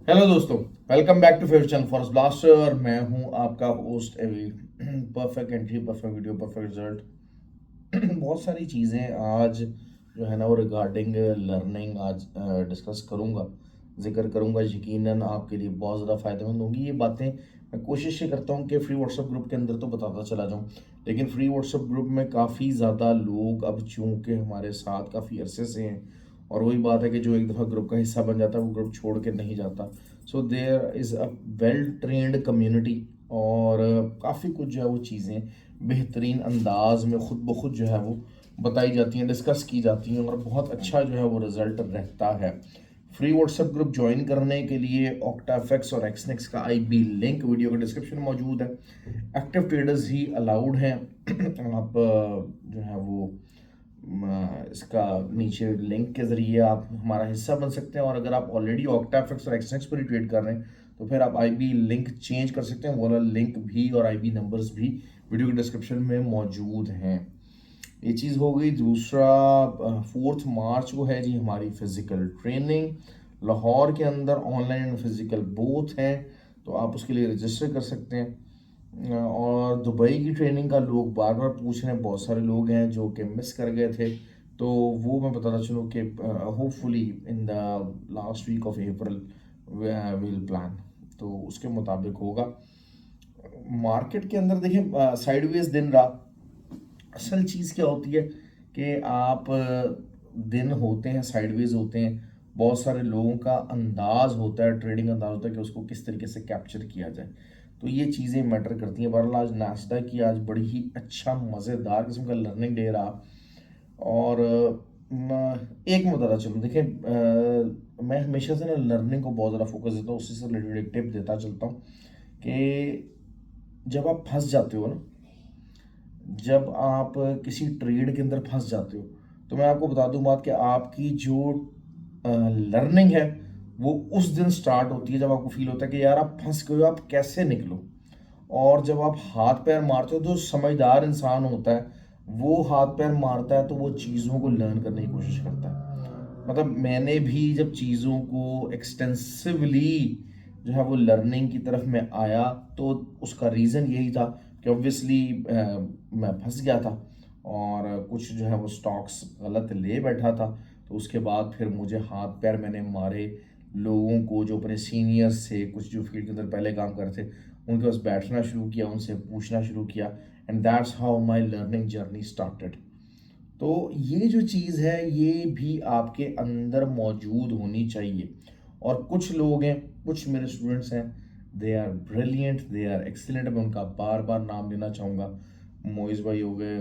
Hello दोस्तों, welcome back to favourite channel Forest Blaster. मैं हूं आपका host Avi. Perfect entry, perfect video, perfect result. बहुत सारी चीज़ें आज जो है ना वो रिगार्डिंग लर्निंग आज डिस्कस करूंगा, जिक्र करूंगा। यकीनन आपके लिए बहुत ज़्यादा फ़ायदेमंद होंगी ये बातें। मैं कोशिश ये करता हूं कि फ्री व्हाट्सएप ग्रुप के अंदर तो बताता चला जाऊं, लेकिन फ्री व्हाट्सएप ग्रुप में काफ़ी ज़्यादा लोग अब चूँकि हमारे साथ काफ़ी अरसे से हैं, और वही बात है कि जो एक दफ़ा ग्रुप का हिस्सा बन जाता है वो ग्रुप छोड़ के नहीं जाता। So there is a well trend community, और काफ़ी कुछ जो है वो चीज़ें बेहतरीन अंदाज में खुद ब खुद जो है वो बताई जाती हैं, डिस्कस की जाती हैं, और बहुत अच्छा जो है वो रिजल्ट रहता है। फ्री व्हाट्सएप ग्रुप ज्वाइन करने के लिए ऑक्टाफेक्स और एक्सनेक्स का आईबी लिंक वीडियो के डिस्क्रिप्शन में मौजूद है। एक्टिव ट्रेडर्स ही अलाउड हैं। आप जो है वो इसका नीचे लिंक के ज़रिए आप हमारा हिस्सा बन सकते हैं, और अगर आप ऑलरेडी ऑक्टाफिक्स और एक्सचेंज पर ही ट्रेड कर रहे हैं तो फिर आप आईबी लिंक चेंज कर सकते हैं। वो वाला लिंक भी और आईबी नंबर्स भी वीडियो के डिस्क्रिप्शन में मौजूद हैं। ये चीज़ हो गई। दूसरा, 4 मार्च को है जी हमारी फिज़िकल ट्रेनिंग लाहौर के अंदर। ऑनलाइन एंड फिज़िकल बोथ हैं, तो आप उसके लिए रजिस्टर कर सकते हैं। और दुबई की ट्रेनिंग का लोग बार बार पूछ रहे हैं, बहुत सारे लोग हैं जो कि मिस कर गए थे, तो वो मैं बताना चलूँ कि hopefully in the last week of April will plan, तो उसके मुताबिक होगा। मार्केट के अंदर देखिए साइडवेज दिन रहा। असल चीज़ क्या होती है कि आप दिन होते हैं साइडवेज होते हैं, बहुत सारे लोगों का अंदाज होता है, ट्रेडिंग अंदाज होता है कि उसको किस तरीके से कैप्चर किया जाए, तो ये चीज़ें मैटर करती हैं। बहरहाल आज नाश्ता की आज बड़ी ही अच्छा मज़ेदार किस्म का लर्निंग डे रहा। और एक मैं बताता चलूँ, देखिए मैं हमेशा से ना लर्निंग को बहुत ज़्यादा फोकस देता हूँ, उसी से रिलेटेड एक टिप देता चलता हूँ कि जब आप फंस जाते हो ना, जब आप किसी ट्रेड के अंदर फंस जाते हो, तो मैं आपको बता दूं बात कि आपकी जो लर्निंग है वो उस दिन स्टार्ट होती है जब आपको फील होता है कि यार आप फंस गए हो, आप कैसे निकलो। और जब आप हाथ पैर मारते हो तो समझदार इंसान होता है, वो हाथ पैर मारता है तो वो चीज़ों को लर्न करने की कोशिश करता है। मतलब मैंने भी जब चीज़ों को एक्सटेंसिवली जो है वो लर्निंग की तरफ मैं आया, तो उसका रीज़न यही था कि ऑब्वियसली मैं फंस गया था और कुछ जो है वो स्टॉक्स गलत ले बैठा था। तो उसके बाद फिर मुझे हाथ पैर मैंने मारे, लोगों को जो अपने सीनियर्स थे, कुछ जो फील्ड के अंदर पहले काम करते थे, उनके पास बैठना शुरू किया, उनसे पूछना शुरू किया, and that's how my learning journey started. तो ये जो चीज़ है ये भी आपके अंदर मौजूद होनी चाहिए। और कुछ लोग हैं, कुछ मेरे स्टूडेंट्स हैं, they are brilliant, they are excellent. मैं उनका बार बार नाम लेना चाहूँगा। मोइज़ भाई हो गए,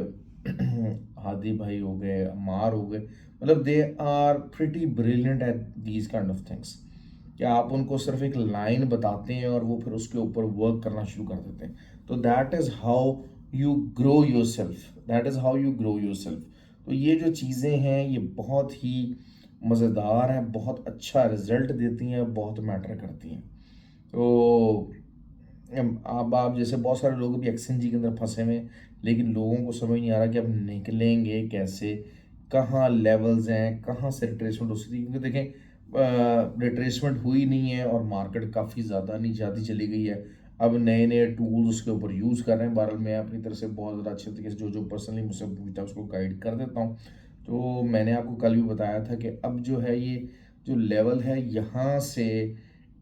हादी भाई हो गए, अमार हो गए, मतलब they are pretty brilliant at these kind of things. कि आप उनको सिर्फ एक लाइन बताते हैं और वो फिर उसके ऊपर वर्क करना शुरू कर देते हैं। तो that is how you grow your self, that is how you grow your self. तो ये जो चीज़ें हैं ये बहुत ही मज़ेदार हैं, बहुत अच्छा रिजल्ट देती हैं, बहुत मैटर करती हैं। तो अब आप जैसे बहुत सारे लोग भी एक्सचेंज के अंदर फंसे हुए हैं, लेकिन लोगों को समझ नहीं आ रहा कि अब निकलेंगे कैसे, कहाँ लेवल्स हैं, कहाँ से रिट्रेसमेंट हो सकती है। क्योंकि देखें रिट्रेसमेंट हुई नहीं है और मार्केट काफ़ी ज़्यादा नीचे आती चली गई है। अब नए नए टूल्स उसके ऊपर यूज़ कर रहे हैं। बहरहाल मैं अपनी तरफ से बहुत ज़्यादा अच्छे तरीके से जो जो पर्सनली मुझसे पूछता है उसको गाइड कर देता हूँ। तो मैंने आपको कल भी बताया था कि अब जो है ये जो लेवल है यहाँ से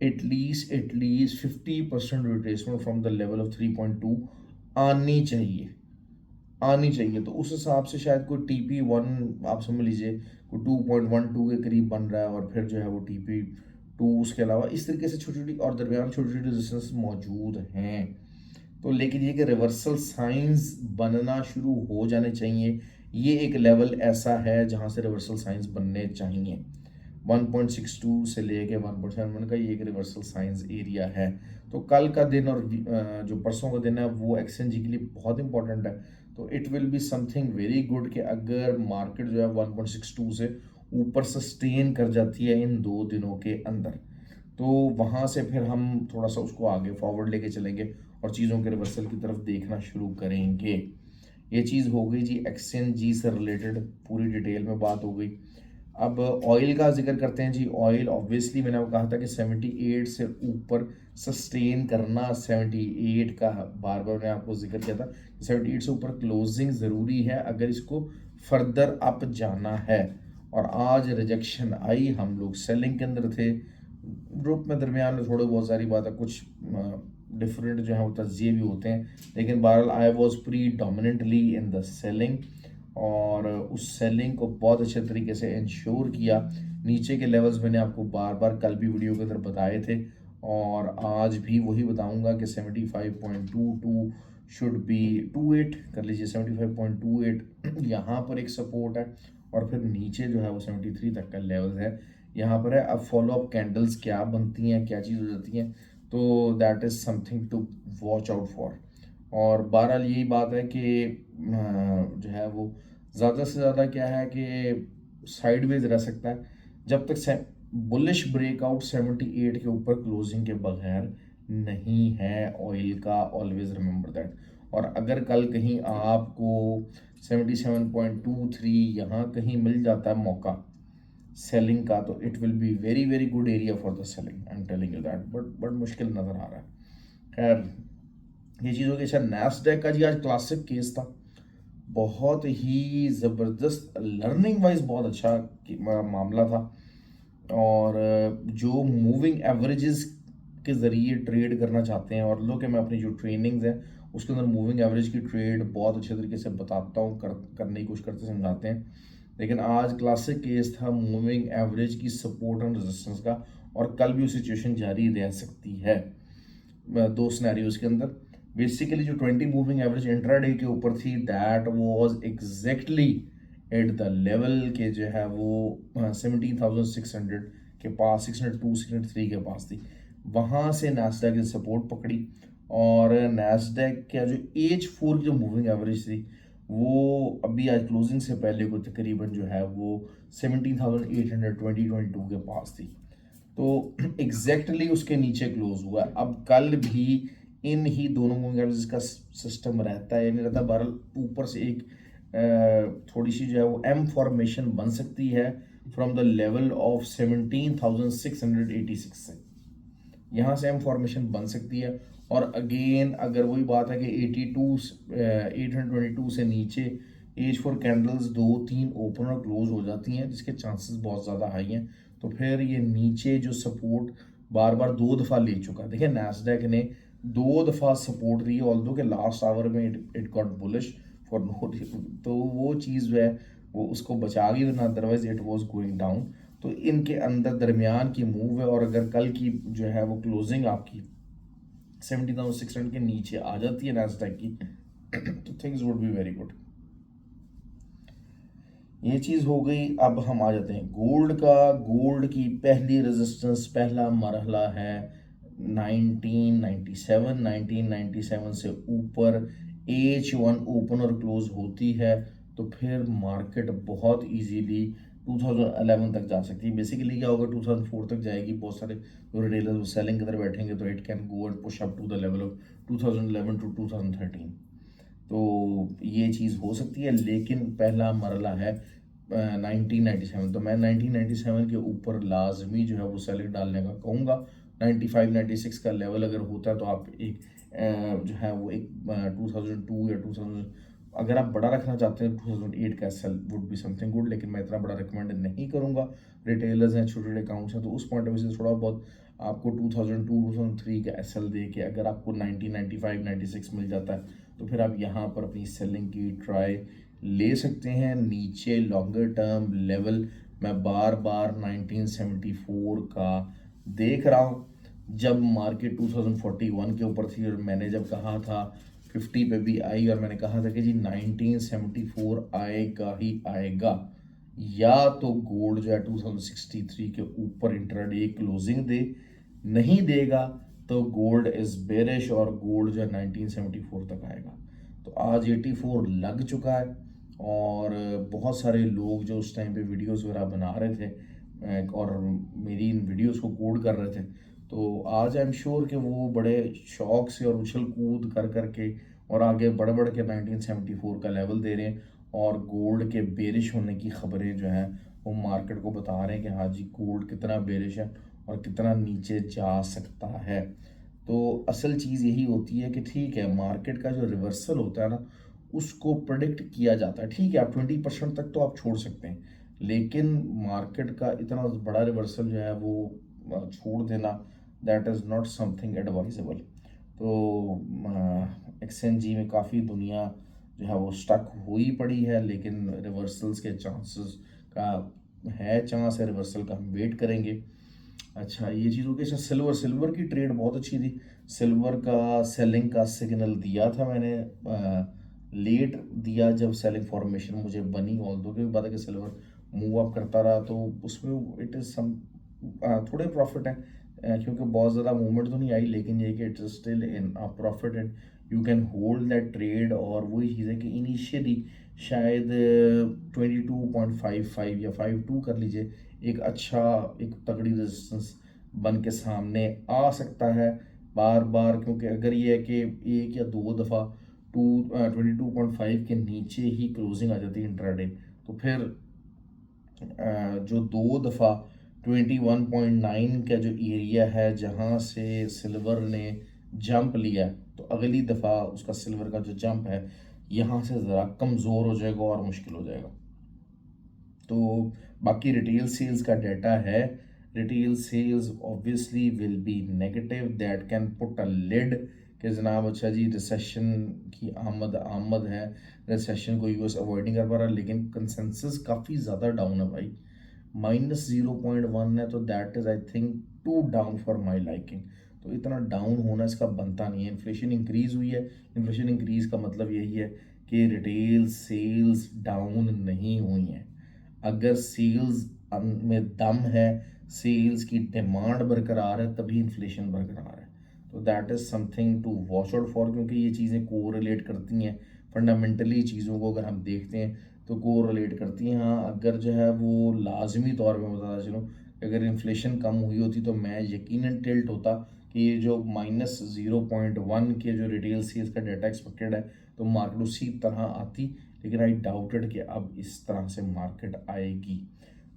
at least 50% retracement from the level of 3.2 आनी चाहिए, आनी चाहिए। तो उस हिसाब से शायद कोई TP1 आप समझ लीजिए कोई 2.12 के करीब बन रहा है, और फिर जो है वो TP2, उसके अलावा इस तरीके से छोटी छोटी और दरमियान छोटी छोटी रेजिस्टेंस मौजूद हैं। तो लेकिन ये कि रिवर्सल साइंस बनना शुरू हो जाने चाहिए, ये एक लेवल ऐसा है जहाँ से रिवर्सल साइंस बनने चाहिए। 1.62 से लेके 1.71 का ये एक रिवर्सल साइंस एरिया है। तो कल का दिन और जो परसों का दिन है वो एक्सचेंज के लिए बहुत इंपॉर्टेंट है। तो it will be something very good कि अगर मार्केट जो है 1.62 से ऊपर सस्टेन कर जाती है इन 2 दिनों के अंदर, तो वहाँ से फिर हम थोड़ा सा उसको आगे फॉरवर्ड लेके चलेंगे और चीज़ों के रिवर्सल की तरफ देखना शुरू करेंगे। ये चीज़ हो गई जी एक्सचेंज जी से रिलेटेड, पूरी डिटेल में बात हो गई। अब ऑयल का जिक्र करते हैं जी। ऑयल ऑब्वियसली मैंने आपको कहा था कि 78 से ऊपर सस्टेन करना, 78 का बार बार मैंने आपको जिक्र किया था, 78 से ऊपर क्लोजिंग ज़रूरी है अगर इसको फर्दर अप जाना है। और आज रिजेक्शन आई, हम लोग सेलिंग के अंदर थे, ग्रुप में दरमियान में थोड़ी बहुत सारी बात है, कुछ डिफरेंट जो है वो तज्जिए भी होते हैं, लेकिन बहरहाल I was pre dominantly in the selling, और उस सेलिंग को बहुत अच्छे तरीके से इंश्योर किया। नीचे के लेवल्स मैंने आपको बार बार कल भी वीडियो के अंदर बताए थे, और आज भी वही बताऊंगा कि 75.22 शुड बी 28 कर लीजिए, 75.28 यहाँ पर एक सपोर्ट है, और फिर नीचे जो है वो 73 तक का लेवल है, यहाँ पर है। अब फॉलो अप कैंडल्स क्या बनती हैं, क्या चीज़ हो जाती हैं, तो that is something to watch out for. और बहरहाल यही बात है कि जो है वो ज़्यादा से ज़्यादा क्या है कि साइडवेज रह सकता है जब तक बुलिश ब्रेकआउट 78 के ऊपर क्लोजिंग के बगैर नहीं है ऑयल का, ऑलवेज रिमेंबर दैट। और अगर कल कहीं आपको 77.23 यहाँ कहीं मिल जाता है मौका सेलिंग का, तो it will be very very good area for the selling, I am telling you that, but मुश्किल नज़र आ रहा है। खैर ये चीज़ होगी। अच्छा, नैस्डैक का जी आज क्लासिक केस था, बहुत ही ज़बरदस्त, लर्निंग वाइज बहुत अच्छा मामला था। और जो मूविंग एवरेजेस के ज़रिए ट्रेड करना चाहते हैं, और लो कि मैं अपनी जो ट्रेनिंग्स हैं उसके अंदर मूविंग एवरेज की ट्रेड बहुत अच्छे तरीके से बताता हूँ, करने की कोशिश करते समझाते हैं, लेकिन आज क्लासिक केस था मूविंग एवरेज की सपोर्ट एंड रेजिस्टेंस का, और कल भी वो सिचुएशन जारी रह सकती है दो सिनेरियोज के अंदर। बेसिकली जो 20 मूविंग एवरेज इंट्राडे के ऊपर थी, that was exactly at the level के जो है वो 17,600 के पास, 602 603 के पास थी, वहाँ से नास्डैक ने सपोर्ट पकड़ी। और नास्डैक का जो H4 की जो मूविंग एवरेज थी वो अभी आज क्लोजिंग से पहले को तकरीबन जो है वो 17,822 के पास थी, तो एग्जैक्टली उसके नीचे क्लोज हुआ। अब कल भी इन ही दोनों मूविंग एवरेज का सिस्टम रहता है या नहीं रहता, बहरहाल ऊपर से एक थोड़ी सी जो है वो एम फॉर्मेशन बन सकती है फ्रॉम द लेवल ऑफ 17,686 से, यहाँ से एम फॉर्मेशन बन सकती है। और अगेन अगर वही बात है कि 822 से नीचे H4 कैंडल्स 2-3 ओपन और क्लोज हो जाती हैं, जिसके चांसेस बहुत ज़्यादा हाई हैं, तो फिर ये नीचे जो सपोर्ट बार बार 2 दफ़ा ले चुका, देखिए नैस्डैक ने 2 दफ़ा सपोर्ट दी, ऑल्दो के लास्ट आवर में it got bullish for no, तो वो चीज़ जो है वो उसको बचा गई, वरना otherwise it was going down. तो इनके अंदर दरमियान की मूव है, और अगर कल की जो है वो क्लोजिंग आपकी 70,600 के नीचे आ जाती है नैस्डैक की, तो things would be very good. ये चीज़ हो गई। अब हम आ जाते हैं गोल्ड का। गोल्ड की पहली रेजिस्टेंस, पहला मरहला है 1997। 1997 से ऊपर H1 ओपन और क्लोज होती है तो फिर मार्केट बहुत इजीली 2011 तक जा सकती है। बेसिकली क्या होगा, 2004 तक जाएगी, बहुत सारे जो रिटेलर्स वो सेलिंग के अंदर बैठेंगे, तो it can go and push up to the level of 2011 to 2013, तो ये चीज़ हो सकती है। लेकिन पहला मरला है 1997, तो मैं 1997 के ऊपर लाजमी जो है वो सेलिंग डालने का कहूँगा। 95 96 का लेवल अगर होता है तो आप एक जो है वो एक 2002 या 2000, अगर आप बड़ा रखना चाहते हैं 2008 का SL would be something good, लेकिन मैं इतना बड़ा रिकमेंड नहीं करूँगा। रिटेलर्स हैं, छोटे छोटे अकाउंट्स हैं, तो उस पॉइंट ऑफ व्यू से थोड़ा बहुत आपको 2002 2003 का एसएल दे के अगर आपको 1995 96 मिल जाता है तो फिर आप यहाँ पर अपनी सेलिंग की ट्राई ले सकते हैं। नीचे लॉन्गर टर्म लेवल मैं बार बार 1974 का देख रहा हूँ, जब मार्केट 2041 के ऊपर थी और मैंने जब कहा था 50 पे भी आई, और मैंने कहा था कि जी 1974 आएगा ही आएगा, या तो गोल्ड जो है 2063 के ऊपर इंट्राडे क्लोजिंग दे, नहीं देगा तो गोल्ड इज बेरिश और गोल्ड जो है 1974 तक आएगा। तो आज 84 लग चुका है, और बहुत सारे लोग जो उस टाइम पे वीडियोस वगैरह बना रहे थे और मेरी इन वीडियोस को कोड कर रहे थे, तो आज आई एम श्योर कि वो बड़े शौक से और उछल कूद कर करके और आगे बढ़ बढ़ के 1974 का लेवल दे रहे हैं, और गोल्ड के बेरिश होने की खबरें जो हैं वो मार्केट को बता रहे हैं कि हाँ जी गोल्ड कितना बेरिश है और कितना नीचे जा सकता है। तो असल चीज़ यही होती है कि ठीक है, मार्केट का जो रिवर्सल होता है ना, उसको प्रेडिक्ट किया जाता है। ठीक है, आप 20% तक तो आप छोड़ सकते हैं, लेकिन मार्केट का इतना बड़ा रिवर्सल जो है वो छोड़ देना, that is not something advisable. तो एक्सचेंजी में काफ़ी दुनिया जो है वो स्टक हुई पड़ी है, लेकिन रिवर्सल्स के चांसेस का है, चांस है रिवर्सल का, हम वेट करेंगे। अच्छा, ये चीज़ हो गई। अच्छा, सिल्वर सिल्वर की ट्रेड बहुत अच्छी थी। सिल्वर का सेलिंग का सिग्नल दिया था मैंने, लेट दिया जब सेलिंग फॉर्मेशन मुझे बनी, ऑल दो क्योंकि पता है कि सिल्वर मूव अप करता रहा, तो उसमें इट इज़ सम थोड़े प्रॉफिट है, क्योंकि बहुत ज़्यादा मूवमेंट तो नहीं आई, लेकिन ये कि it is still in a profit and you can hold that trade. और वही चीज़ है कि इनिशियली शायद 22.55 या 52 कर लीजिए, एक अच्छा, एक तगड़ी रेजिस्टेंस बन के सामने आ सकता है बार बार, क्योंकि अगर ये है कि एक या दो दफ़ा 22.5 के नीचे ही क्लोजिंग आ जाती है इंट्राडे, तो फिर जो दो दफ़ा 21.9 का जो एरिया है जहाँ से सिल्वर ने जंप लिया, तो अगली दफ़ा उसका सिल्वर का जो जंप है यहाँ से ज़रा कमज़ोर हो जाएगा और मुश्किल हो जाएगा। तो बाकी रिटेल सेल्स का डाटा है, retail sales obviously will be negative, that can put a lid कि जनाब अच्छा जी रिसेशन की आमद आमद है, रिसेशन को यूएस अवॉइड नहीं कर पा रहा, लेकिन कंसेंसस काफ़ी ज़्यादा डाउन है भाई, -0.1 है, तो that is I think too down for my liking. तो इतना डाउन होना इसका बनता नहीं है। इन्फ्लेशन इंक्रीज़ हुई है, इन्फ्लेशन इंक्रीज़ का मतलब यही है कि रिटेल सेल्स डाउन नहीं हुई हैं। अगर सेल्स में दम है, सेल्स की डिमांड बरकरार है, तभी इन्फ्लेशन बरकरार है। तो that is something to watch out for, क्योंकि ये चीज़ें को रिलेट करती हैं फंडामेंटली। चीज़ों को अगर हम देखते हैं तो को रिलेट करती हैं। हाँ, अगर जो है वो लाजमी तौर पर मैं बताता चलूँ, अगर इन्फ्लेशन कम हुई होती तो मैं यकीनन टिल्ट होता कि ये जो -0.1 के जो रिटेल सेल्स का डाटा एक्सपेक्टेड है, तो मार्केट उसी तरह आती, लेकिन आई डाउटेड कि अब इस तरह से मार्केट आएगी।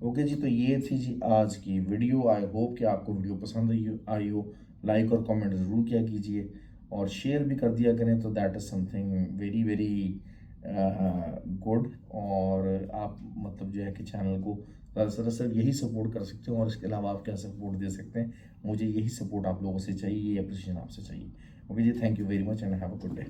ओके जी, तो ये थी जी आज की वीडियो। आई होप कि आपको वीडियो पसंद आई हो। लाइक और कमेंट ज़रूर किया कीजिए और शेयर भी कर दिया करें, तो that is something very very good. और आप मतलब जो है कि चैनल को ज़्यादा से यही सपोर्ट कर सकते हो, और इसके अलावा आप क्या सपोर्ट दे सकते हैं, मुझे यही सपोर्ट आप लोगों से चाहिए, ये अप्रिशिएशन आपसे चाहिए। Okay ji, thank you very much and have a good day.